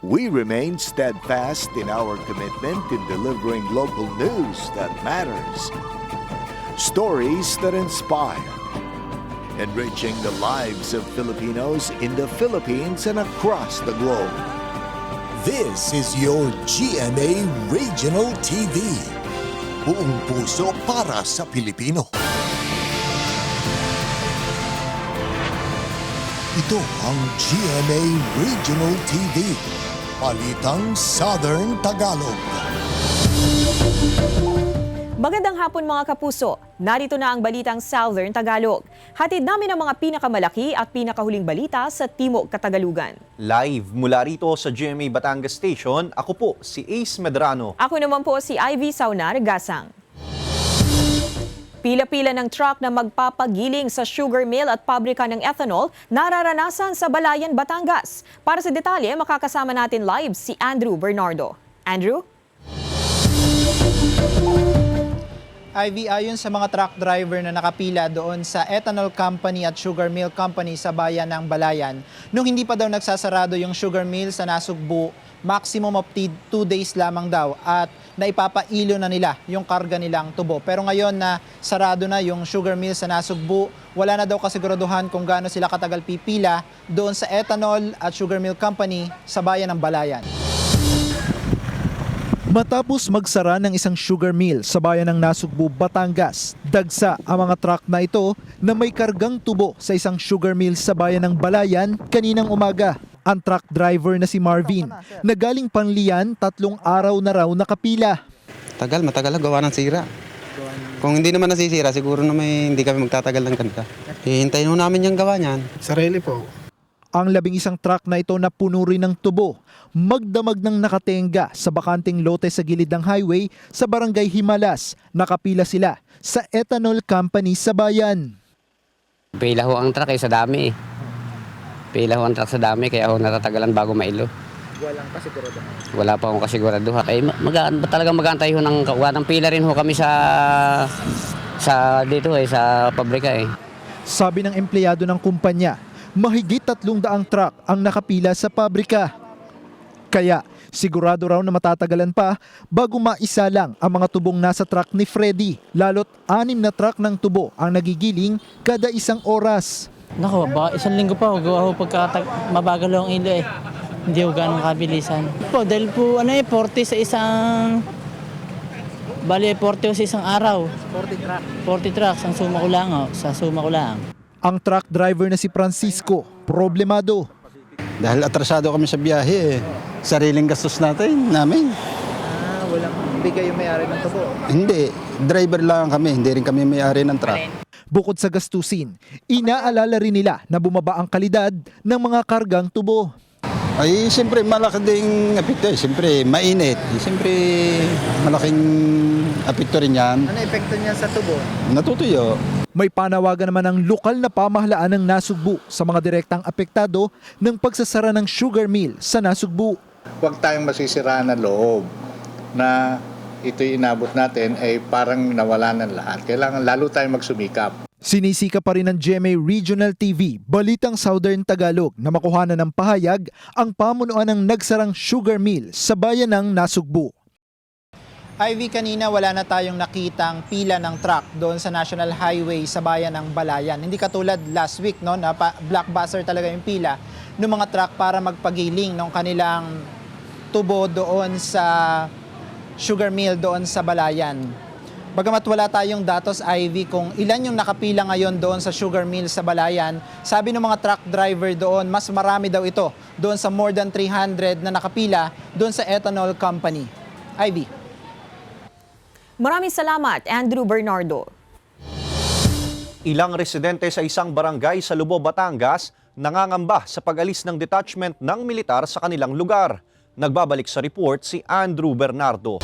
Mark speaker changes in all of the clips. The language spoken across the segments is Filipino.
Speaker 1: We remain steadfast in our commitment in delivering local news that matters. Stories that inspire. Enriching the lives of Filipinos in the Philippines and across the globe.
Speaker 2: This is your GMA Regional TV. Buong puso para sa Pilipino. Ito ang GMA Regional TV. Balitang Southern Tagalog.
Speaker 3: Magandang hapon mga kapuso. Narito na ang Balitang Southern Tagalog. Hatid namin ang mga pinakamalaki at pinakahuling balita sa Timog Katagalugan.
Speaker 4: Live mula rito sa GMA Batangas Station, ako po si Ace Medrano.
Speaker 3: Ako naman po si Ivy Saunar Gasang. Pila-pila ng truck na magpapagiling sa sugar mill at pabrika ng ethanol nararanasan sa Balayan, Batangas. Para sa detalye, makakasama natin live si Andrew Bernardo. Andrew?
Speaker 5: Ivy, ayon sa mga truck driver na nakapila doon sa ethanol company at sugar mill company sa bayan ng Balayan, nung hindi pa daw nagsasarado yung sugar mill sa Nasugbu, maximum of 2 days lamang daw at naipapailo na nila yung karga nilang tubo. Pero ngayon na sarado na yung sugar mill sa Nasugbu, wala na daw kasiguraduhan kung gaano sila katagal pipila doon sa ethanol at sugar mill company sa bayan ng Balayan.
Speaker 6: Matapos magsara ng isang sugar mill sa bayan ng Nasugbu, Batangas, dagsa ang mga truck na ito na may kargang tubo sa isang sugar mill sa bayan ng Balayan kaninang umaga. Ang truck driver na si Marvin, na galing Panlian, 3 araw na raw nakapila.
Speaker 7: Matagal na gawa ng sira. Kung hindi naman nasisira, siguro na hindi kami magtatagal ng ganito. Hihintayin mo namin yung gawa niyan.
Speaker 6: Sarili po. Ang 11 truck na ito na puno rin ng tubo, magdamag ng nakatenga sa bakanting lote sa gilid ng highway sa barangay Himalas. Nakapila sila sa ethanol company sa bayan.
Speaker 8: Pila ho ang truck sa dami eh. Pila ho ang truck sa dami kaya ho natatagalan bago mailo.
Speaker 5: Walang kasiguraduhan.
Speaker 8: Wala pa akong kasiguraduhan. Talagang mag-aantay ho ng pila rin ho kami sa dito sa pabrika eh.
Speaker 6: Sabi ng empleyado ng kumpanya, mahigit 300 truck ang nakapila sa pabrika. Kaya sigurado raw na matatagalan pa bago maisa lang ang mga tubong nasa truck ni Freddy. Lalo't 6 na truck ng tubo ang nagigiling kada isang oras.
Speaker 9: Nako, baka 1 linggo pa, gawa ho pagka mabagal ang ilo eh. Hindi ho ganong kabilisan. Dahil po 40 sa isang... Bali 40 sa isang araw. 40 trucks ang suma ko lang sa suma ko lang.
Speaker 6: Ang truck driver na si Francisco, problemado.
Speaker 7: Dahil atrasado kami sa biyahe, sariling gastos namin.
Speaker 5: Hindi kayo may-ari ng tubo?
Speaker 7: Hindi, driver lang kami, hindi rin kami may-ari ng truck.
Speaker 6: Bukod sa gastusin, inaalala rin nila na bumaba ang kalidad ng mga kargang tubo.
Speaker 7: Ay, siyempre malaki ding apekto eh. Siyempre mainit. Siyempre malaking apekto rin yan.
Speaker 5: Ano epekto niya sa tubo?
Speaker 7: Natutuyo.
Speaker 6: May panawagan naman ng lokal na pamahalaan ng Nasugbu sa mga direktang apektado ng pagsasara ng sugar mill sa Nasugbu.
Speaker 10: Huwag tayong masisiraan na loob na ito'y inabot natin ay parang nawala ng lahat. Kailangan lalo tayong magsumikap.
Speaker 6: Sinisika pa rin ng GMA Regional TV, Balitang Southern Tagalog na makuhanan ng pahayag ang pamunuan ng nagsarang sugar mill sa bayan ng Nasugbu.
Speaker 5: Ivy, kanina wala na tayong nakitang pila ng truck doon sa National Highway sa bayan ng Balayan. Hindi katulad last week no, na blockbuster talaga yung pila ng mga truck para magpagiling ng kanilang tubo doon sa sugar mill doon sa Balayan. Bagamat wala tayong datos, Ivy, kung ilan yung nakapila ngayon doon sa sugar mill sa Balayan, sabi ng mga truck driver doon, mas marami daw ito doon sa more than 300 na nakapila doon sa ethanol company. Ivy.
Speaker 3: Maraming salamat, Andrew Bernardo.
Speaker 4: Ilang residente sa isang barangay sa Lubao, Batangas nangangamba sa pag-alis ng detachment ng militar sa kanilang lugar. Nagbabalik sa report si Andrew Bernardo.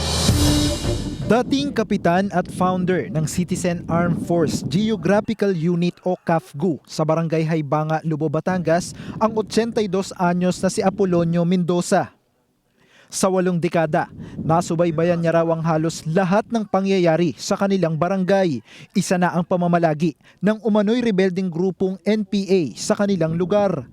Speaker 6: Dating kapitan at founder ng Citizen Armed Force Geographical Unit o CAFGU sa Barangay Haybanga, Lubao, Batangas, ang 82 anyos na si Apolonio Mendoza. Sa 8 dekada, nasubaybayan niya raw ang halos lahat ng pangyayari sa kanilang barangay. Isa na ang pamamalagi ng umano'y rebelding grupong NPA sa kanilang lugar.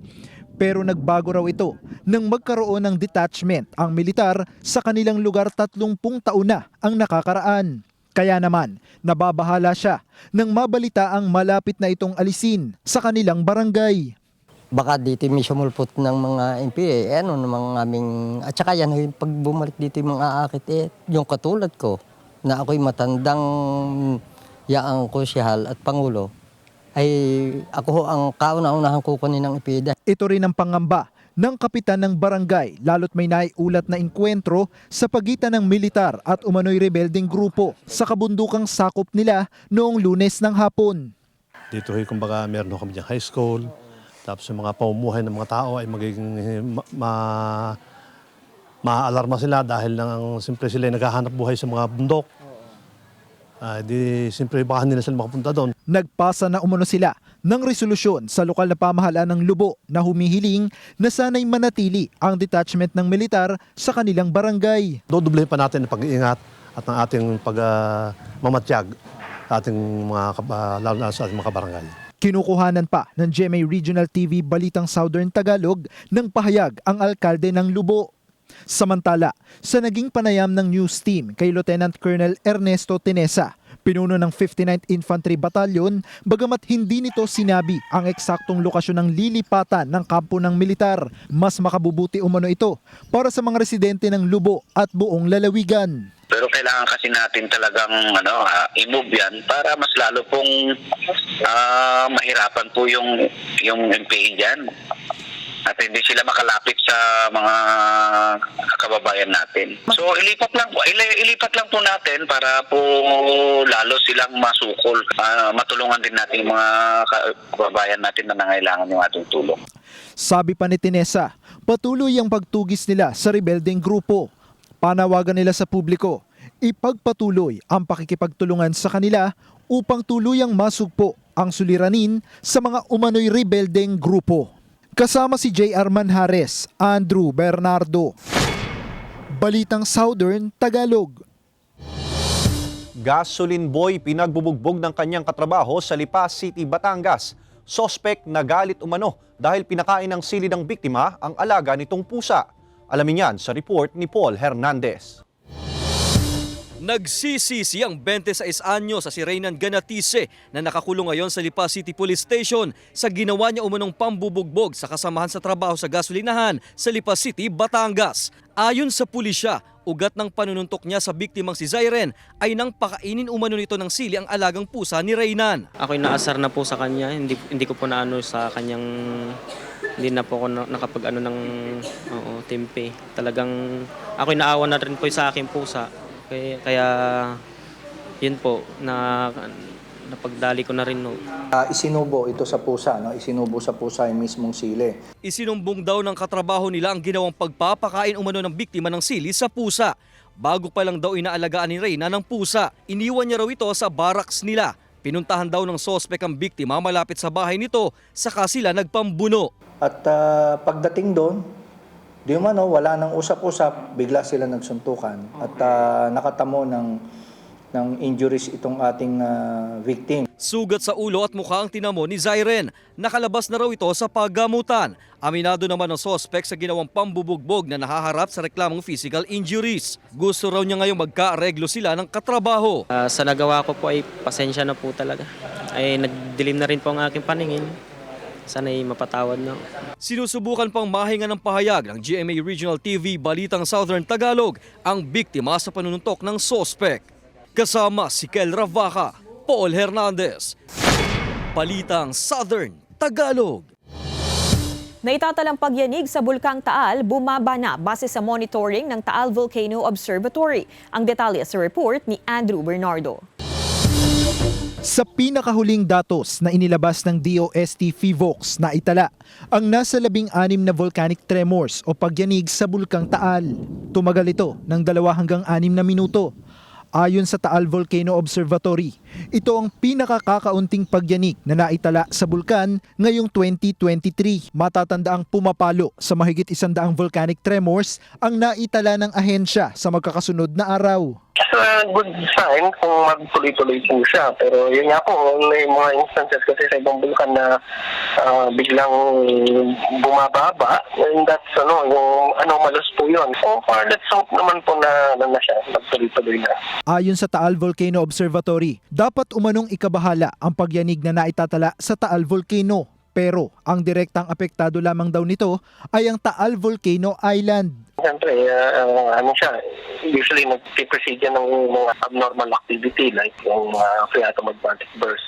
Speaker 6: Pero nagbago raw ito nang magkaroon ng detachment ang militar sa kanilang lugar 30 taon na ang nakakaraan. Kaya naman, nababahala siya nang mabalita ang malapit na itong alisin sa kanilang barangay.
Speaker 11: Baka dito may sumulpot ng mga MPA, ng mga aming, at saka yan, pag bumalik dito yung mga aakit, yung katulad ko, na ako'y matandang yaang konsyahal at pangulo, ay ako ho ang kauna-unahan kukunin ng IPIDA.
Speaker 6: Ito rin ang pangamba ng kapitan ng barangay, lalo't may naiulat na engkwentro sa pagitan ng militar at umano'y rebeldeng grupo sa kabundukang sakop nila noong Lunes ng hapon.
Speaker 12: Dito kumbaga meron kami diyang high school, tapos yung mga pamumuhay ng mga tao ay magiging ma-alarma sila dahil lang simple sila naghahanap buhay sa mga bundok. Di simple baka nila sila makapunta doon.
Speaker 6: Nagpasa na umano sila ng resolusyon sa lokal na pamahalaan ng Lubo na humihiling na sana'y manatili ang detachment ng militar sa kanilang barangay.
Speaker 12: Dodoblehin pa natin ang pag-iingat at ang ating pagmamatyag sa ating lalo na sa ating mga barangay.
Speaker 6: Kinukuhanan pa ng GMA Regional TV Balitang Southern Tagalog ng pahayag ang alkalde ng Lubo. Samantala, sa naging panayam ng news team kay Lieutenant Colonel Ernesto Tenesa, pinuno ng 59th Infantry Battalion, bagamat hindi nito sinabi ang eksaktong lokasyon ng lilipatan ng kampo ng militar, mas makabubuti umano ito para sa mga residente ng Lubo at buong lalawigan.
Speaker 13: Pero kailangan kasi natin talagang i-move yan para mas lalo pong mahirapan po yung MPA dyan. At hindi sila makalapit sa mga kababayan natin. So ilipat lang po natin para po lalo silang masukol. Matulungan din natin yung mga kababayan natin na nangailangan ng ating tulong.
Speaker 6: Sabi pa ni Tenesa, patuloy ang pagtugis nila sa rebeldeng grupo. Panawagan nila sa publiko, ipagpatuloy ang pakikipagtulungan sa kanila upang tuluyang masugpo ang suliranin sa mga umano'y rebeldeng grupo. Kasama si J.R. Manjares, Andrew Bernardo. Balitang Southern Tagalog.
Speaker 4: Gasoline boy pinagbubugbog ng kanyang katrabaho sa Lipa City, Batangas. Sospek nagalit umano dahil pinakain ng sili ng biktima ang alaga nitong pusa. Alamin yan sa report ni Paul Hernandez.
Speaker 14: Nagsisisi ang 26 anyos sa si Reynan Ganatise na nakakulong ngayon sa Lipa City Police Station sa ginawa niya umunong pambubugbog sa kasamahan sa trabaho sa gasolinahan sa Lipa City, Batangas. Ayon sa pulisya, ugat ng panununtok niya sa biktimang si Zairen ay nang pakainin umano nito ng sili ang alagang pusa ni Reynan.
Speaker 15: Ako'y naasar na po sa kanya, hindi ko po naano sa kanyang, hindi na po ako nakapag-ano ng timpe. Talagang ako'y naawa na rin po sa aking pusa. Kaya yun po, napagdali ko na rin. No.
Speaker 16: Isinubo ito sa pusa, no? Isinubo sa pusa yung mismong sili.
Speaker 14: Isinumbong daw ng katrabaho nila ang ginawang pagpapakain umano ng biktima ng sili sa pusa. Bago pa lang daw inaalagaan ni Reyna ng pusa, iniwan niya raw ito sa barracks nila. Pinuntahan daw ng sospek ang biktima malapit sa bahay nito, saka sila nagpambuno.
Speaker 16: At pagdating doon, di umano, wala nang usap-usap, bigla sila nagsuntukan. At nakatamo ng injuries itong ating victim.
Speaker 14: Sugat sa ulo at mukha ang tinamo ni Zairen. Nakalabas na raw ito sa paggamutan. Aminado naman ng sospek sa ginawang pambubugbog na nahaharap sa reklamong physical injuries. Gusto raw niya ngayong magkaareglo sila ng katrabaho.
Speaker 15: Sa nagawa ko po ay pasensya na po talaga. Ay nagdilim na rin po ang aking paningin. Sana'y mapatawad na.
Speaker 14: Sinusubukan pang mahinga ng pahayag ng GMA Regional TV Balitang Southern Tagalog ang biktima sa panununtok ng sospek. Kasama si Kel Ravaca, Paul Hernandez. Balitang Southern Tagalog.
Speaker 3: Naitatalang pagyanig sa Bulkang Taal bumaba na base sa monitoring ng Taal Volcano Observatory. Ang detalye sa report ni Andrew Bernardo.
Speaker 6: Sa pinakahuling datos na inilabas ng DOST PHIVOLCS na itala ang nasa 16 na volcanic tremors o pagyanig sa Bulkang Taal. Tumagal ito ng 2 hanggang 6 na minuto. Ayon sa Taal Volcano Observatory, ito ang pinakakakaunting pagyanig na naitala sa bulkan ngayong 2023. Matatandaang pumapalo sa mahigit 100 volcanic tremors ang naitala ng ahensya sa magkakasunod na araw.
Speaker 13: So
Speaker 17: good sign kung magtuloy-tuloy po siya. Pero yun nga po, may mga instances kasi sa ibang bulkan na biglang bumababa. And that's yung anomalous po yun. So far, let's hope naman po na siya, magtuloy-tuloy na.
Speaker 6: Ayon sa Taal Volcano Observatory, dapat umanong ikabahala ang pagyanig na naitatala sa Taal Volcano. Pero ang direktang apektado lamang daw nito ay ang Taal Volcano Island.
Speaker 17: Siyempre, siya, usually nag-precede yan ng mga abnormal activity like yung phreatomagmatic burst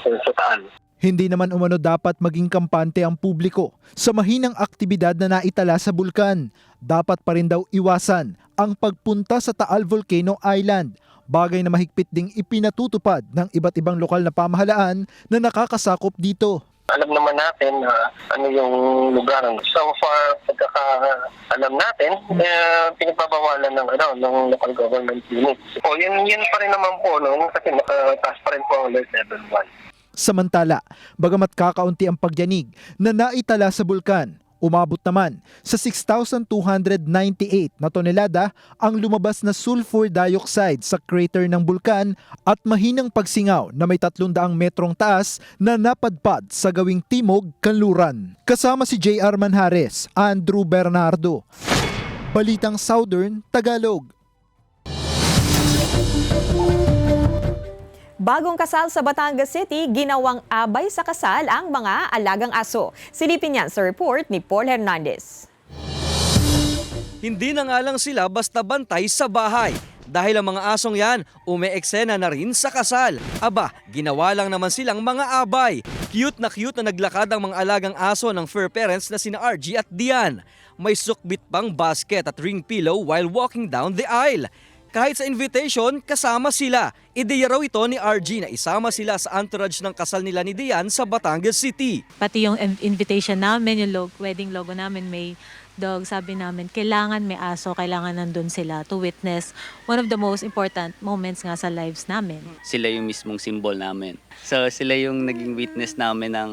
Speaker 17: sa Taal.
Speaker 6: Hindi naman umano dapat maging kampante ang publiko sa mahinang aktibidad na naitala sa bulkan. Dapat pa rin daw iwasan ang pagpunta sa Taal Volcano Island, bagay na mahigpit ding ipinatutupad ng iba't ibang lokal na pamahalaan na nakakasakop dito.
Speaker 17: Alam naman natin ano yung lugar. So far, pagkakaalam natin, pinagbabawalan ng local government units. O yun pa rin naman po, kasi nakataas pa rin po ang alert level 1.
Speaker 6: Samantala, bagamat kakaunti ang pagyanig na naitala sa bulkan, umabot naman sa 6,298 na tonelada ang lumabas na sulfur dioxide sa crater ng bulkan at mahinang pagsingaw na may 300 metrong taas na napadpad sa gawing timog kanluran. Kasama si J.R. Manjares, Andrew Bernardo. Balitang Southern Tagalog.
Speaker 3: Bagong kasal sa Batangas City, ginawang abay sa kasal ang mga alagang aso. Silipin yan sa report ni Paul Hernandez.
Speaker 14: Hindi na nga lang sila basta bantay sa bahay. Dahil ang mga asong yan, umeeksena na rin sa kasal. Aba, ginawa lang naman silang mga abay. Cute na naglakad ang mga alagang aso ng fur parents na sina RG at Dian. May sukbit pang basket at ring pillow while walking down the aisle. Kahit sa invitation, kasama sila. Ideya raw ito ni RG na isama sila sa entourage ng kasal nila ni Dian sa Batangas City.
Speaker 18: Pati yung invitation namin, yung wedding logo namin, may dog. Sabi namin, kailangan may aso, kailangan nandun sila to witness one of the most important moments nga sa lives namin.
Speaker 19: Sila yung mismong symbol namin. So sila yung naging witness namin ng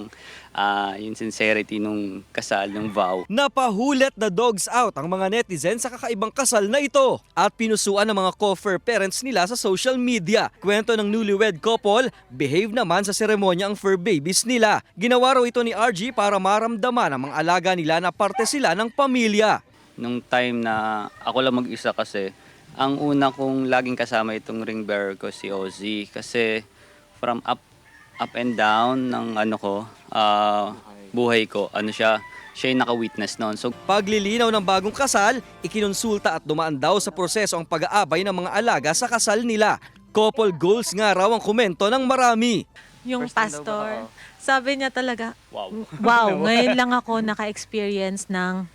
Speaker 19: yung sincerity nung kasal, nung vow.
Speaker 14: Napahulet na dogs out ang mga netizens sa kakaibang kasal na ito at pinusuan ng mga co-fur parents nila sa social media. Kwento ng newlywed couple, behave naman sa seremonya ang fur babies nila. Ginawa raw ito ni RG para maramdaman ang mga alaga nila na parte sila ng pamilya.
Speaker 19: Nung time na ako lang mag-isa kasi, ang una kong laging kasama itong ring bearer ko si Ozzy kasi from up and down ng buhay ko, siya yung naka-witness noon. So,
Speaker 14: paglilinaw ng bagong kasal, ikinonsulta at dumaan daw sa proseso ang pag-aabay ng mga alaga sa kasal nila. Couple goals nga raw ang komento ng marami.
Speaker 18: Yung pastor, sabi niya talaga, wow, ngayon lang ako naka-experience ng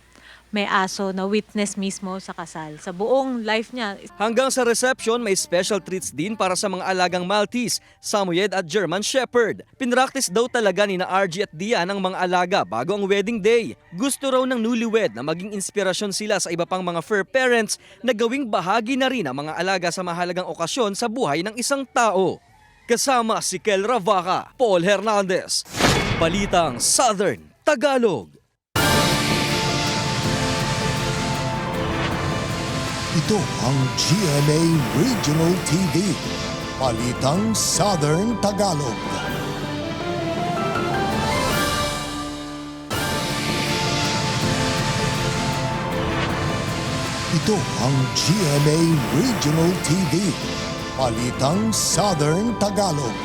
Speaker 18: may aso na witness mismo sa kasal. Sa buong life niya.
Speaker 14: Hanggang sa reception, may special treats din para sa mga alagang Maltese, Samoyed at German Shepherd. Pinractice daw talaga ni na RG at Dian ang mga alaga bago ang wedding day. Gusto raw ng newlywed na maging inspirasyon sila sa iba pang mga fur parents na gawing bahagi na rin ang mga alaga sa mahalagang okasyon sa buhay ng isang tao. Kasama si Kel Ravaca, Paul Hernandez. Balitang Southern Tagalog.
Speaker 2: Ito ang GMA Regional TV. Balitang Southern Tagalog. Ito ang GMA Regional TV. Balitang Southern Tagalog.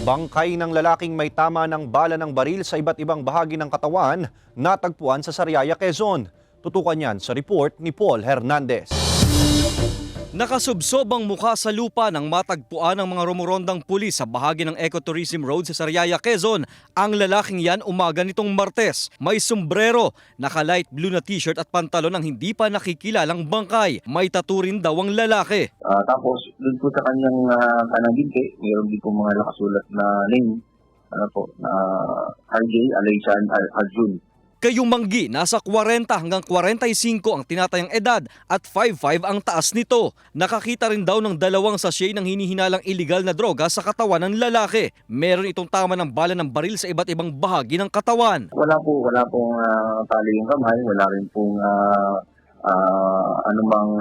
Speaker 4: Bangkay ng lalaking may tama ng bala ng baril sa iba't ibang bahagi ng katawan natagpuan sa Sariaya, Quezon. Tutukan yan sa report ni Paul Hernandez.
Speaker 14: Nakasubsob ang mukha sa lupa nang matagpuan ng mga rumorondang pulis sa bahagi ng Ecotourism Road sa Sariaya, Quezon. Ang lalaking yan umaga nitong Martes. May sombrero, naka-light blue na t-shirt at pantalon ng hindi pa nakikilalang bangkay. May tattoo rin daw ang lalaki.
Speaker 20: Tapos doon po sa kanyang kanang binti, mayroon din po mga nakasulat na name, RJ Alaysan Arjun.
Speaker 14: Kayong Manggi, nasa 40 hanggang 45 ang tinatayang edad at 5'5" ang taas nito. Nakakita rin daw ng dalawang sachet ng hinihinalang iligal na droga sa katawan ng lalaki. Meron itong tama ng bala ng baril sa iba't ibang bahagi ng katawan.
Speaker 20: Wala pong tali yung kamay, wala rin pong anumang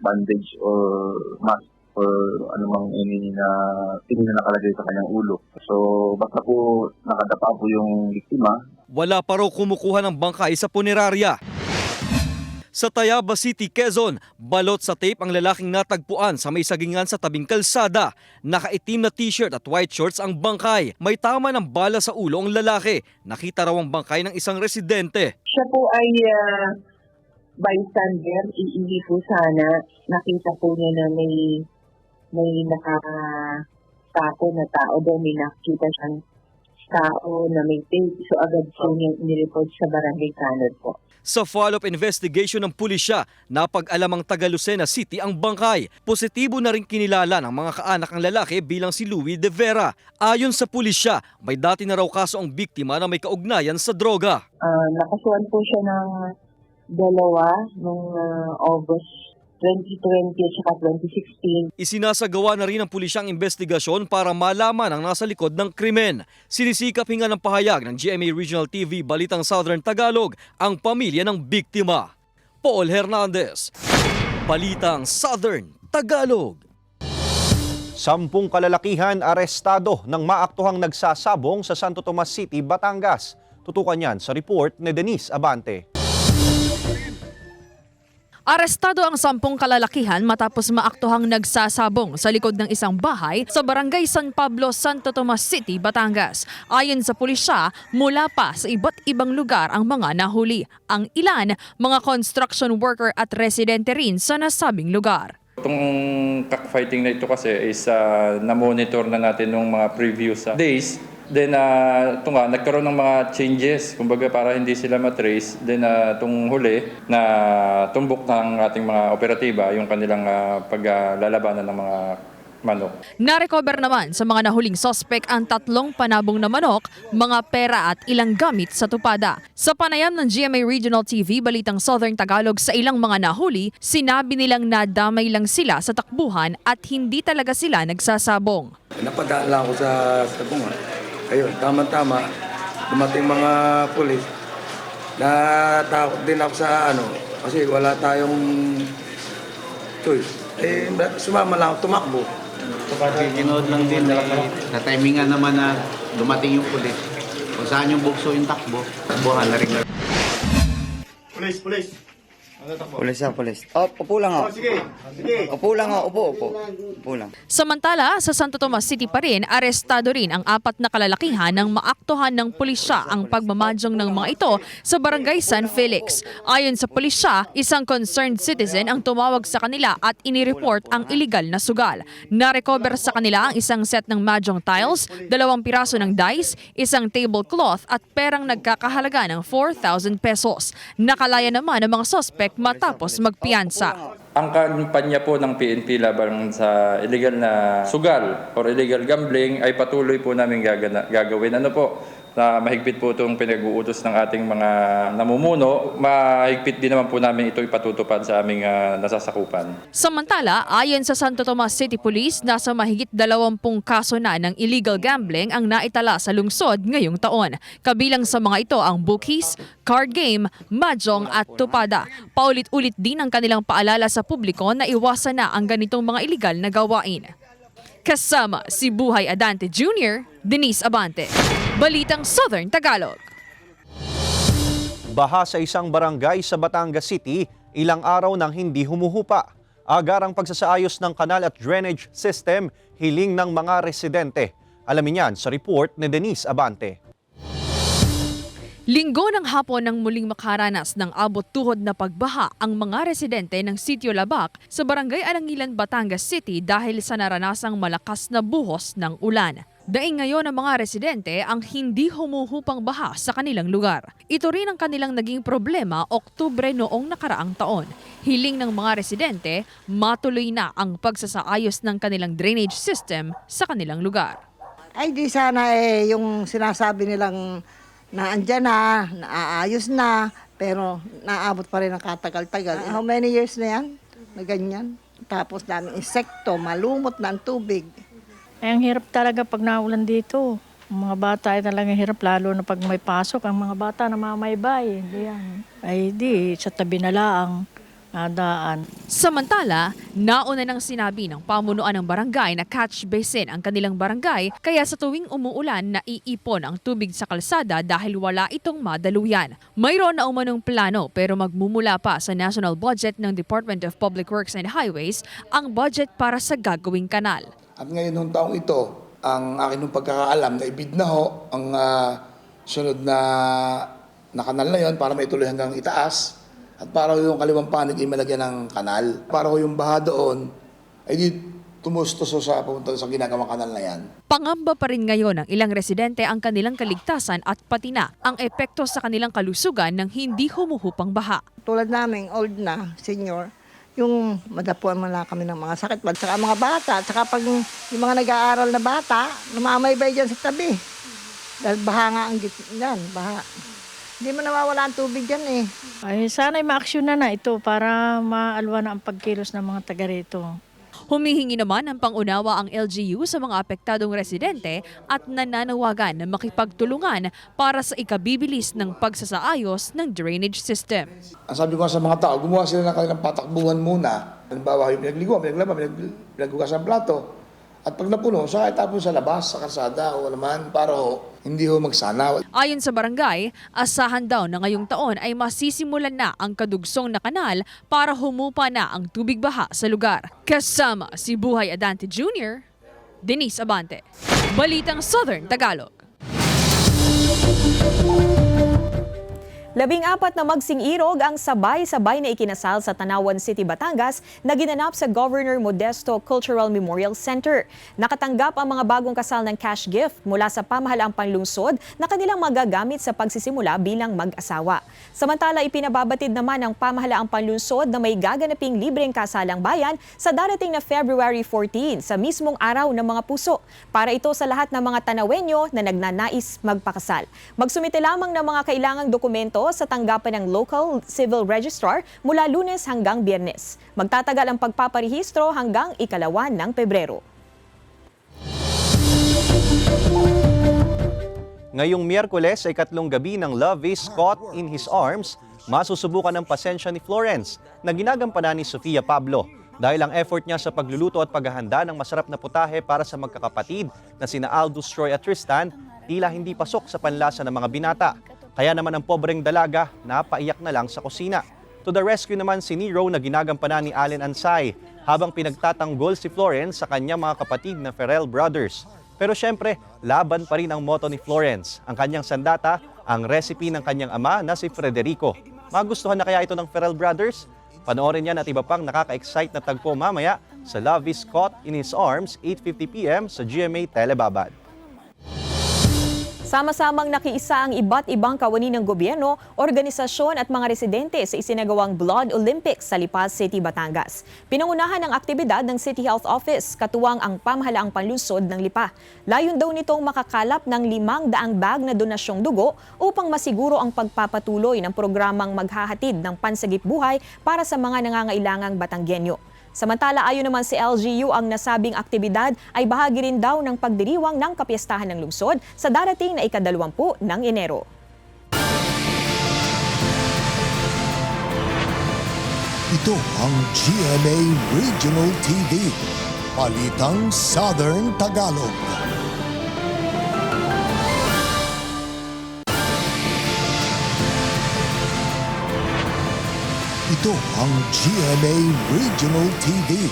Speaker 20: bandage or mask or anumang tingin na nakalagay sa kanyang ulo. So basta po nakadapa po yung biktima.
Speaker 14: Wala pa raw kumukuha ng bangkay sa punerarya. Sa Tayaba City, Quezon, balot sa tape ang lalaking natagpuan sa may sagingan sa tabing kalsada. Nakaitim na t-shirt at white shorts ang bangkay. May tama ng bala sa ulo ang lalaki. Nakita raw ang bangkay ng isang residente.
Speaker 21: Siya po ay bystander, iiwi po sana. Nakita po niya na may nakatapo na tao daw, may nakita siyang tao na may tape. So agad po niya inireport sa barangay Canod po.
Speaker 14: Sa follow-up investigation ng pulisya, napag-alamang taga Lucena City ang bangkay. Positibo na rin kinilala ng mga kaanak ng lalaki bilang si Louie De Vera. Ayon sa pulisya, may dati na raw kaso ang biktima na may kaugnayan sa droga.
Speaker 21: Nakasuhan po siya ng dalawa noong August 2020 at saka 2016.
Speaker 14: Isinasagawa na rin ng pulisyang investigasyon para malaman ang nasa likod ng krimen. Sinisikap hinga ng pahayag ng GMA Regional TV Balitang Southern Tagalog ang pamilya ng biktima. Paul Hernandez, Balitang Southern Tagalog.
Speaker 4: 10 kalalakihan arestado ng maaktuhang nagsasabong sa Santo Tomas City, Batangas. Tutukan yan sa report ni Denise Abante.
Speaker 22: Arestado ang 10 kalalakihan matapos maaktuhang nagsasabong sa likod ng isang bahay sa Barangay San Pablo, Santo Tomas City, Batangas. Ayon sa pulisya, mula pa sa iba't ibang lugar ang mga nahuli. Ang ilan, mga construction worker at residente rin sa nasabing lugar.
Speaker 23: Itong cockfighting na ito kasi is na-monitor na natin nung mga previous days. Then nagkaroon ng mga changes, kumbaga para hindi sila matrace. Then itong huli na tumbok ng ating mga operatiba yung kanilang paglalabanan ng mga manok.
Speaker 22: Narecover naman sa mga nahuling sospek ang 3 panabong na manok, mga pera at ilang gamit sa tupada. Sa panayam ng GMA Regional TV Balitang Southern Tagalog sa ilang mga nahuli, sinabi nilang nadamay lang sila sa takbuhan at hindi talaga sila nagsasabong.
Speaker 24: Napadaan lang ako sa sabungan. Ayun, tama-tama, dumating mga pulis. Natakot din ako sa kasi wala tayong choice. Sumama lang ako, tumakbo.
Speaker 25: Ginood lang din, na-timingan naman na dumating yung pulis. Kung saan yung bukso yung takbo, takbuhan na rin.
Speaker 23: Pulis!
Speaker 26: Pulis. Upo lang ako. Sige. Upo lang ako, upo lang.
Speaker 22: Samantala, sa Santo Tomas City pa rin, arestado rin ang 4 na kalalakihan ng maaktuhan ng pulisya ang pagmamadyong ng mga ito sa Barangay San Felix. Ayon sa pulisya, isang concerned citizen ang tumawag sa kanila at inireport ang illegal na sugal. Narecover sa kanila ang isang set ng mahjong tiles, 2 piraso ng dice, isang tablecloth at perang nagkakahalaga ng 4,000 pesos. Nakalaya naman ang mga suspect matapos magpiyansa.
Speaker 23: Ang kampanya po ng PNP laban sa illegal na sugal or illegal gambling ay patuloy po namin gagawin. Na mahigpit po itong pinag-uutos ng ating mga namumuno. Mahigpit din naman po namin ito ipatutupad sa aming nasasakupan.
Speaker 22: Samantala, ayon sa Santo Tomas City Police, nasa mahigit 20 kaso na ng illegal gambling ang naitala sa lungsod ngayong taon. Kabilang sa mga ito ang bookies, card game, mahjong at tupada. Paulit-ulit din ang kanilang paalala sa publiko na iwasan na ang ganitong mga illegal na gawain. Kasama si Buhay Adante Jr., Denise Abante. Balitang Southern Tagalog.
Speaker 4: Baha sa isang barangay sa Batangas City, ilang araw nang hindi humuhupa. Agarang pagsasaayos ng kanal at drainage system, hiling ng mga residente. Alamin yan sa report ni Denise Abante.
Speaker 22: Linggo ng hapon nang muling makaranas ng abot-tuhod na pagbaha ang mga residente ng Sitio Labac sa Barangay Alangilan, Batangas City dahil sa naranasang malakas na buhos ng ulan. Daing ngayon ang mga residente ang hindi humuhupang baha sa kanilang lugar. Ito rin ang kanilang naging problema Oktubre noong nakaraang taon. Hiling ng mga residente, matuloy na ang pagsasaayos ng kanilang drainage system sa kanilang lugar.
Speaker 27: Ay di sana yung sinasabi nilang na andyan na, naaayos na, pero naabot pa rin ang katagal-tagal. How many years na yan? Na ganyan. Tapos daming insekto, malumot na ang tubig.
Speaker 28: Ay, ang hirap talaga pag naulan dito.
Speaker 1: Ang mga bata ay talagang hirap, lalo na pag may pasok. Ang mga bata na mamaybay, ay di sa tabi na laang nadaan.
Speaker 22: Samantala, nauna nang sinabi ng pamunuan ng barangay na catch basin ang kanilang barangay, kaya sa tuwing umuulan naiipon ang tubig sa kalsada dahil wala itong madaluyan. Mayroon na umanong plano pero magmumula pa sa national budget ng Department of Public Works and Highways ang budget para sa gagawing kanal.
Speaker 24: At ngayon nung taong ito, ang akin nung pagkakaalam na ibid na ho ang sunod na kanal na yon para maituloy hanggang itaas at para yung kaliwang panig ay malagyan ng kanal. Para yung baha doon ay di tumustos sa papunta sa ginagawang kanal na yan.
Speaker 22: Pangamba pa rin ngayon ng ilang residente ang kanilang kaligtasan at pati na ang epekto sa kanilang kalusugan ng hindi humuhupang baha.
Speaker 27: Tulad namin, old na, senior, yung madapuan mo na kami ng mga sakit. Saka mga bata, saka pag yung mga nag-aaral na bata, namamaybay dyan sa tabi. Dahil baha nga ang gitna, baha. Hindi mo nawawala ang tubig dyan eh.
Speaker 1: Ay, sana'y ma-aksyon na ito para maalwa na ang pagkilos ng mga taga rito.
Speaker 22: Humihingi naman ng pangunawa ang LGU sa mga apektadong residente at nananawagan na makipagtulungan para sa ikabibilis ng pagsasaayos ng drainage system.
Speaker 24: Ang sabi ko sa mga tao, gumawa sila ng kanilang patakbuhan muna. Halimbawa, yung pinagliguan, pinaglaba, pinaghugas ng plato. At pag napuno, saka itapon sa labas, sa kalsada o naman para hindi magsanaw.
Speaker 22: Ayon sa barangay, asahan daw na ngayong taon ay masisimulan na ang kadugsong na kanal para humupa na ang tubig baha sa lugar. Kasama si Buhay Adante Jr., Denise Abante. Balitang Southern Tagalog.
Speaker 3: 14 na magsing-irog ang sabay-sabay na ikinasal sa Tanawan City, Batangas na ginanap sa Governor Modesto Cultural Memorial Center. Nakatanggap ang mga bagong kasal ng cash gift mula sa pamahalaang panlungsod na kanilang magagamit sa pagsisimula bilang mag-asawa. Samantala, ipinababatid naman ng pamahalaang panlungsod na may gaganaping libreng kasalang bayan sa darating na February 14 sa mismong araw ng mga puso. Para ito sa lahat ng mga Tanawenyo na nagnanais magpakasal. Magsumite lamang ng mga kailangang dokumento sa tanggapan ng local civil registrar mula Lunes hanggang Biyernes. Magtatagal ang pagpaparehistro hanggang 2 ng Pebrero.
Speaker 4: Ngayong Miyerkules ay 3 gabi ng Love is Caught in His Arms, masusubukan ng pasensya ni Florence na ginagampanan ni Sofia Pablo dahil ang effort niya sa pagluluto at paghahanda ng masarap na putahe para sa magkakapatid na sina Aldous Troy at Tristan tila hindi pasok sa panlasa ng mga binata. Kaya naman ang pobreng dalaga napaiyak na lang sa kusina. To the rescue naman si Nero na ginagampanan ni Allen Ansay habang pinagtatanggol si Florence sa kanyang mga kapatid na Ferrell Brothers. Pero syempre, laban pa rin ang motto ni Florence. Ang kanyang sandata, ang recipe ng kanyang ama na si Frederico. Magustuhan na kaya ito ng Ferrell Brothers? Panoorin yan at iba pang nakaka-excite na tagpo mamaya sa Love is Caught in His Arms, 8:50 p.m. sa GMA Telebabad.
Speaker 3: Sama-samang nakiisa ang iba't ibang kawani ng gobyerno, organisasyon at mga residente sa isinagawang Blood Olympics sa Lipa City, Batangas. Pinangunahan ang aktibidad ng City Health Office, katuwang ang pamahalaang panlungsod ng Lipa. Layon daw nitong makakalap ng 500 bag na donasyong dugo upang masiguro ang pagpapatuloy ng programang maghahatid ng pansagip buhay para sa mga nangangailangang Batanggenyo. Samantala, ayon naman si LGU, ang nasabing aktibidad ay bahagi rin daw ng pagdiriwang ng kapiyastahan ng lungsod sa darating na ika-20 ng Enero.
Speaker 2: Ito ang GMA Regional TV, Balitang Southern Tagalog. Ito ang GMA Regional TV,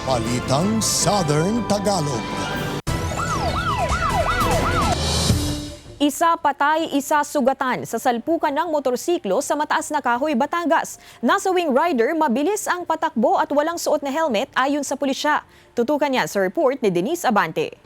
Speaker 2: Balitang Southern Tagalog.
Speaker 3: Isa patay, isa sugatan sa salpukan ng motorsiklo sa Mataas na Kahoy, Batangas. Nasawing rider, mabilis ang patakbo at walang suot na helmet ayon sa pulisya. Tutukan yan sa report ni Denise Abante.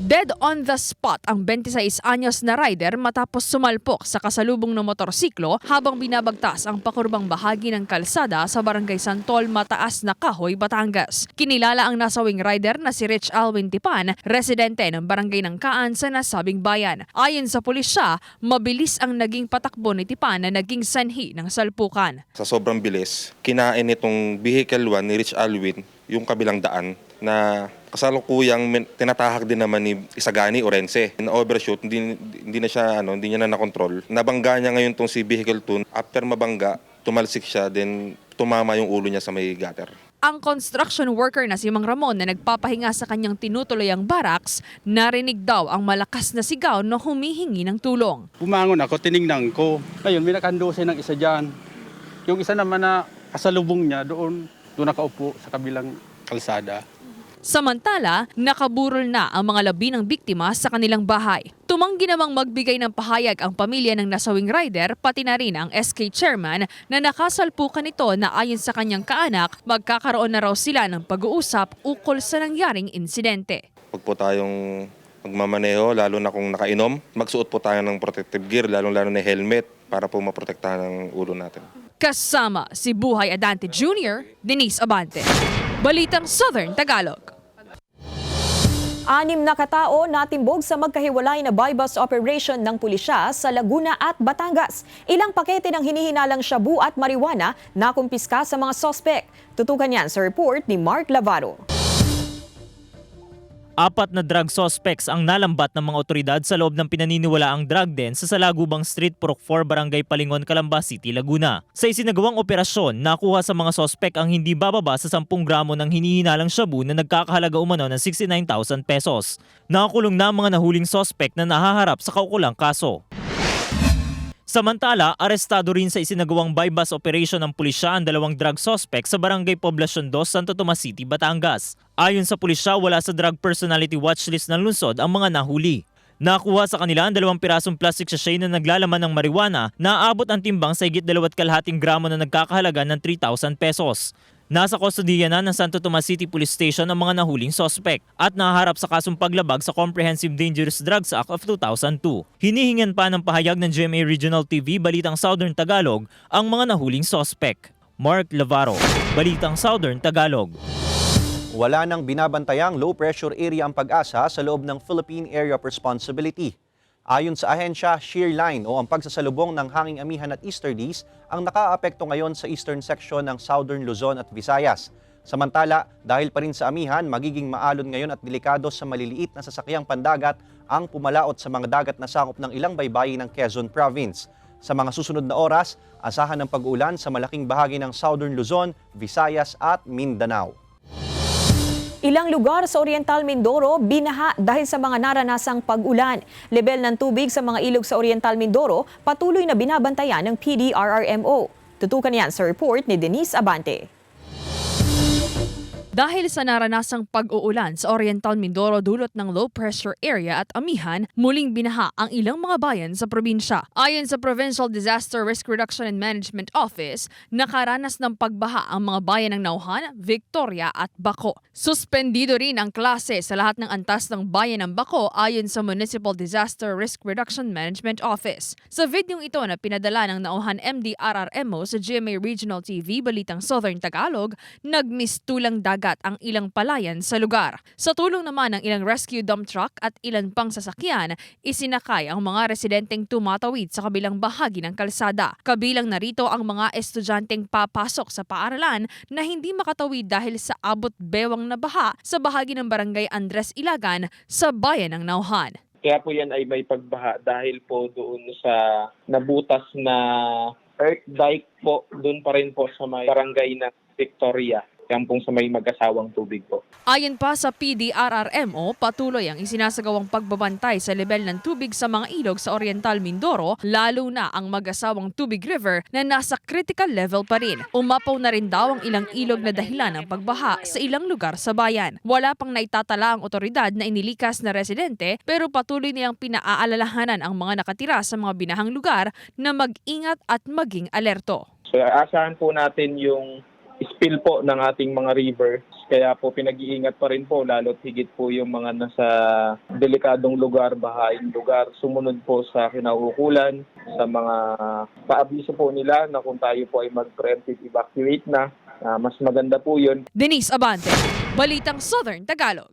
Speaker 22: Dead on the spot ang 26 anyos na rider matapos sumalpok sa kasalubong ng motorsiklo habang binabagtas ang pakurbang bahagi ng kalsada sa Barangay Santol, Mataas na Kahoy, Batangas. Kinilala ang nasawing rider na si Rich Alwin Tipan, residente ng Barangay ng Kaan sa nasabing bayan. Ayon sa pulisya, mabilis ang naging patakbo ni Tipan na naging sanhi ng salpukan.
Speaker 5: Sa sobrang bilis, kinain itong vehicle 1 ni Rich Alwin yung kabilang daan na Kasalukuyang tinatahak din naman ni Isagani Orense. Na overshoot, hindi na siya hindi niya na nakontrol. Nabangga niya ngayon tong si Vehicle 2. After mabangga, tumalsik siya, then tumama yung ulo niya sa may gutter.
Speaker 22: Ang construction worker na si Mang Ramon na nagpapahinga sa kanyang tinutuloyang barracks, narinig daw ang malakas na sigaw na humihingi ng tulong.
Speaker 7: Bumangon ako, tinignan ko. Ngayon, may nakandose ng isa dyan. Yung isa naman na kasalubong niya, doon nakaupo sa kabilang kalsada.
Speaker 22: Samantala, nakaburol na ang mga labi ng biktima sa kanilang bahay. Tumanggi namang magbigay ng pahayag ang pamilya ng nasawing rider, pati na rin ang SK chairman na nakasalpukan nito na ayon sa kanyang kaanak, magkakaroon na raw sila ng pag-uusap ukol sa nangyaring insidente.
Speaker 5: Pag po tayong magmamaneho, lalo na kung nakainom, magsuot po tayo ng protective gear, lalo na helmet para po maprotektahan ang ulo natin.
Speaker 22: Kasama si Buhay Adante Jr., Denise Abante. Balitang Southern Tagalog.
Speaker 3: 6 na katao natimbog sa magkahiwalay na buy-bust operation ng pulisya sa Laguna at Batangas. Ilang pakete ng hinihinalang shabu at marijuana na kumpiska sa mga sospek. Tutukan yan sa report ni Mark Lavaro.
Speaker 8: 4 na drug suspects ang nalambat ng mga otoridad sa loob ng pinaniniwalaang drug den sa Salagubang Street, Purok 4, Barangay Palingon, Calamba City, Laguna. Sa isinagawang operasyon, nakuha sa mga sospek ang hindi bababa sa 10 gramo ng hinihinalang shabu na nagkakahalaga umano ng 69,000 pesos. Nakakulong na ang mga nahuling sospek na nahaharap sa kaukulang kaso. Samantala, arestado rin sa isinagawang buy-bust operation ng pulisya ang 2 drug suspect sa Barangay Poblacion 2, Santo Tomas City, Batangas. Ayon sa pulisya, wala sa drug personality watchlist ng lungsod ang mga nahuli. Nakuha sa kanila ang 2 pirasong plastic sachet na naglalaman ng marijuana na aabot ang timbang sa higit 2.5 gramo na nagkakahalaga ng 3,000 pesos. Nasa kustodiya na ng Santo Tomas City Police Station ang mga nahuling sospek at nahaharap sa kasong paglabag sa Comprehensive Dangerous Drugs Act of 2002. Hinihingan pa ng pahayag ng GMA Regional TV Balitang Southern Tagalog ang mga nahuling sospek. Mark Lavaro, Balitang Southern Tagalog.
Speaker 4: Wala nang binabantayang low-pressure area ang Pag-asa sa loob ng Philippine Area of Responsibility. Ayon sa ahensya, shear line o ang pagsasalubong ng hanging amihan at easterlies ang nakaapekto ngayon sa eastern section ng Southern Luzon at Visayas. Samantala, dahil pa rin sa amihan, magiging maalon ngayon at delikado sa maliliit na sasakyang pandagat ang pumalaot sa mga dagat na sakop ng ilang baybayin ng Quezon Province. Sa mga susunod na oras, asahan ng pag-ulan sa malaking bahagi ng Southern Luzon, Visayas at Mindanao.
Speaker 3: Ilang lugar sa Oriental Mindoro binaha dahil sa mga naranasang pag-ulan. Level ng tubig sa mga ilog sa Oriental Mindoro patuloy na binabantayan ng PDRRMO. Tutukan yan sa report ni Denise Abante.
Speaker 22: Dahil sa naranasang pag-uulan sa Oriental Mindoro dulot ng low pressure area at amihan, muling binaha ang ilang mga bayan sa probinsya. Ayon sa Provincial Disaster Risk Reduction and Management Office, nakaranas ng pagbaha ang mga bayan ng Nauhan, Victoria at Baco. Suspendido rin ang klase sa lahat ng antas ng bayan ng Baco ayon sa Municipal Disaster Risk Reduction Management Office. Sa videong ito na pinadala ng Nauhan MDRRMO sa GMA Regional TV Balitang Southern Tagalog, nagmistulang dagat ang ilang palayan sa lugar. Sa tulong naman ng ilang rescue dump truck at ilan pang sasakyan, isinakay ang mga residenteng tumatawid sa kabilang bahagi ng kalsada. Kabilang narito ang mga estudyanteng papasok sa paaralan na hindi makatawid dahil sa abot bewang na baha sa bahagi ng Barangay Andres Ilagan sa bayan ng Nauhan.
Speaker 9: Kaya po yan ay may pagbaha dahil po doon sa nabutas na earth dike po, doon pa rin po sa may barangay ng Victoria. Yan pong sa may mag-asawang tubig po.
Speaker 22: Ayon pa sa PDRRMO, patuloy ang isinasagawang pagbabantay sa level ng tubig sa mga ilog sa Oriental Mindoro, lalo na ang mag-asawang Tubig River na nasa critical level pa rin. Umapaw na rin daw ang ilang ilog na dahilan ng pagbaha sa ilang lugar sa bayan. Wala pang naitatala ang otoridad na inilikas na residente pero patuloy nilang pinaaalalahanan ang mga nakatira sa mga binahang lugar na mag-ingat at maging alerto.
Speaker 9: So asahan po natin yung spill po ng ating mga river. Kaya po pinag-iingat pa rin po, lalo't higit po yung mga nasa delikadong lugar, bahaing lugar. Sumunod po sa kinauukulan, sa mga paabiso po nila na kung tayo po ay mag-preemptive evacuate na, mas maganda po yun.
Speaker 22: Denise Abante, Balitang Southern Tagalog.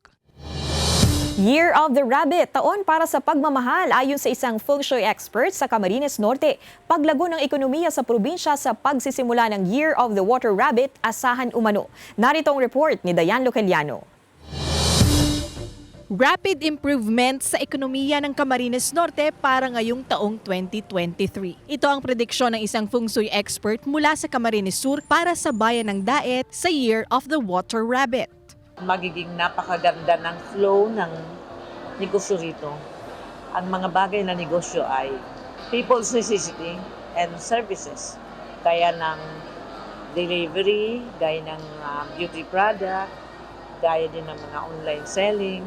Speaker 3: Year of the Rabbit, taon para sa pagmamahal ayon sa isang feng shui expert sa Camarines Norte. Paglago ng ekonomiya sa probinsya sa pagsisimula ng Year of the Water Rabbit, asahan umano. Narito ang report ni Dayan Lucaliano.
Speaker 10: Rapid improvement sa ekonomiya ng Camarines Norte para ngayong taong 2023. Ito ang prediksyon ng isang feng shui expert mula sa Camarines Sur para sa bayan ng Daet sa Year of the Water Rabbit.
Speaker 11: Magiging napakaganda ng flow ng negosyo rito. Ang mga bagay na negosyo ay people's necessity and services. Gaya ng delivery, gaya ng beauty product, gaya din ng mga online selling,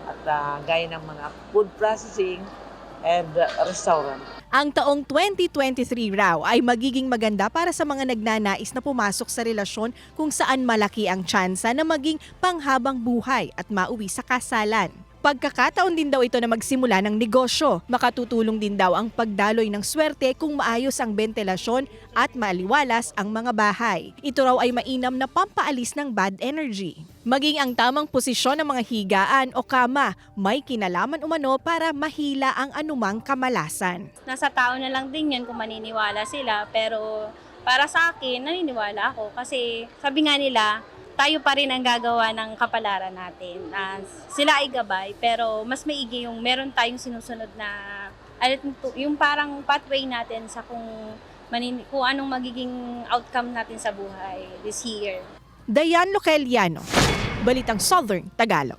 Speaker 11: at gaya ng mga food processing and restaurant.
Speaker 10: Ang taong 2023 raw ay magiging maganda para sa mga nagnanais na pumasok sa relasyon kung saan malaki ang tsansa na maging panghabang buhay at mauwi sa kasalan. Pagkakataon din daw ito na magsimula ng negosyo. Makatutulong din daw ang pagdaloy ng swerte kung maayos ang bentilasyon at maliwalas ang mga bahay. Ito raw ay mainam na pampaalis ng bad energy. Maging ang tamang posisyon ng mga higaan o kama, may kinalaman umano para mahila ang anumang kamalasan.
Speaker 12: Nasa tao na lang din yun kung maniniwala sila, pero para sa akin, naniniwala ako kasi sabi nga nila, tayo pa rin ang gagawa ng kapalaran natin. Sila ay gabay, pero mas maigi yung meron tayong sinusunod na, yung parang pathway natin sa kung anong magiging outcome natin sa buhay this year.
Speaker 10: Dayan Loceliano, Balitang Southern Tagalog.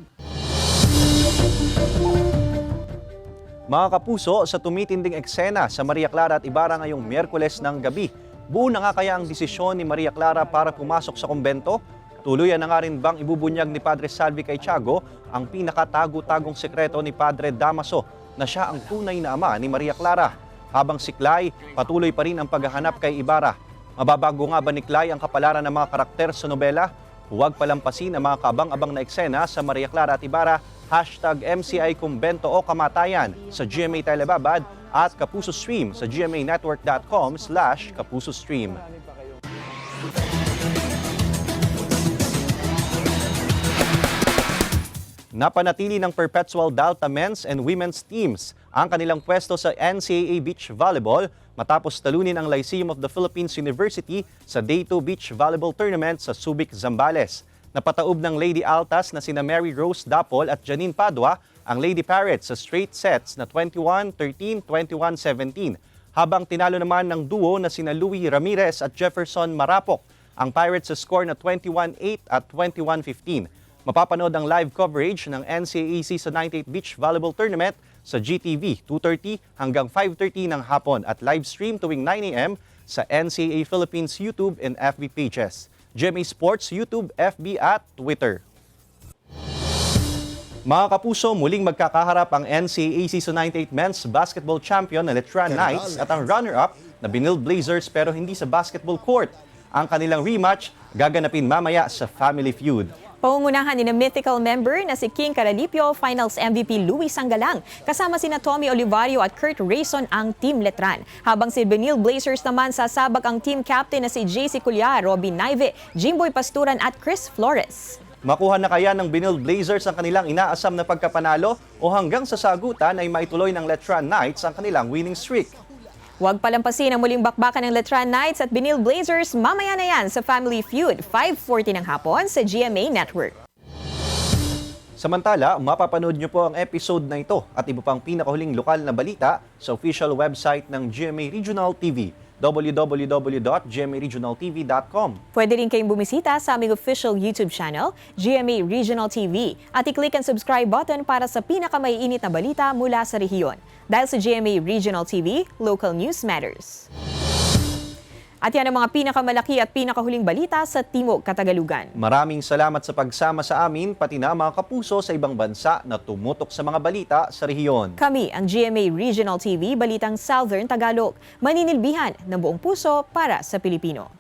Speaker 4: Mga kapuso, sa tumitinding eksena sa Maria Clara at Ibarra ngayong Miyerkules ng gabi, buo na nga kaya ang desisyon ni Maria Clara para pumasok sa kumbento? Tuluyan na nga rin bang ibubunyag ni Padre Salvi kay Tiago ang pinakatago-tagong sekreto ni Padre Damaso na siya ang tunay na ama ni Maria Clara? Habang si Clay, patuloy pa rin ang paghahanap kay Ibarra. Mababago nga ba ni Clay ang kapalaran ng mga karakter sa nobela? Huwag palampasin ang mga kabang-abang na eksena sa Maria Clara at Ibarra, #MCI Kumbento o Kamatayan sa GMA Telebabad at Kapuso Stream sa gmanetwork.com/Kapuso Stream. Napanatili ng Perpetual Delta Men's and Women's Teams ang kanilang pwesto sa NCAA Beach Volleyball matapos talunin ang Lyceum of the Philippines University sa Day 2 Beach Volleyball Tournament sa Subic, Zambales. Napataob ng Lady Altas na sina Mary Rose Dapol at Janine Padua ang Lady Parrots sa straight sets na 21-13, 21-17. Habang tinalo naman ng duo na sina Louie Ramirez at Jefferson Marapok ang Pirates sa score na 21-8 at 21-15. Mapapanood ang live coverage ng NCAA Season 98 Beach Volleyball Tournament sa GTV 2:30 hanggang 5:30 ng hapon at live stream tuwing 9 a.m. sa NCAA Philippines YouTube and FB pages, GMA Sports YouTube, FB at Twitter. Mga kapuso, muling magkakaharap ang NCAA Season 98 Men's Basketball Champion na Letran Knights at ang runner-up na Benil Blazers pero hindi sa basketball court. Ang kanilang rematch gaganapin mamaya sa Family Feud.
Speaker 3: Pangungunahan ni na mythical member na si King Caralipio, Finals MVP Luis Sangalang. Kasama sina Tommy Olivario at Kurt Rayson ang Team Letran. Habang si Benil Blazers naman sasabak ang team captain na si JC Cullar, Robin Naive, Jimboy Pasturan at Chris Flores.
Speaker 4: Makuha na kaya ng Benil Blazers ang kanilang inaasam na pagkapanalo o hanggang sa sagutan ay maituloy ng Letran Knights ang kanilang winning streak?
Speaker 3: Huwag palampasin ang muling bakbakan ng Letran Knights at Benil Blazers mamaya na yan sa Family Feud, 5:40 ng hapon sa GMA Network.
Speaker 4: Samantala, mapapanood nyo po ang episode na ito at iba pang pinakahuling lokal na balita sa official website ng GMA Regional TV, www.gmaregionaltv.com.
Speaker 3: Pwede rin kayong bumisita sa aming official YouTube channel, GMA Regional TV, at i-click ang subscribe button para sa pinakamaiinit na balita mula sa rehiyon. Dahil sa GMA Regional TV, local news matters. At yan ang mga pinakamalaki at pinakahuling balita sa Timog Katagalugan.
Speaker 4: Maraming salamat sa pagsama sa amin, pati na mga kapuso sa ibang bansa na tumutok sa mga balita sa rehiyon.
Speaker 3: Kami ang GMA Regional TV, Balitang Southern Tagalog. Maninilbihan ng buong puso para sa Pilipino.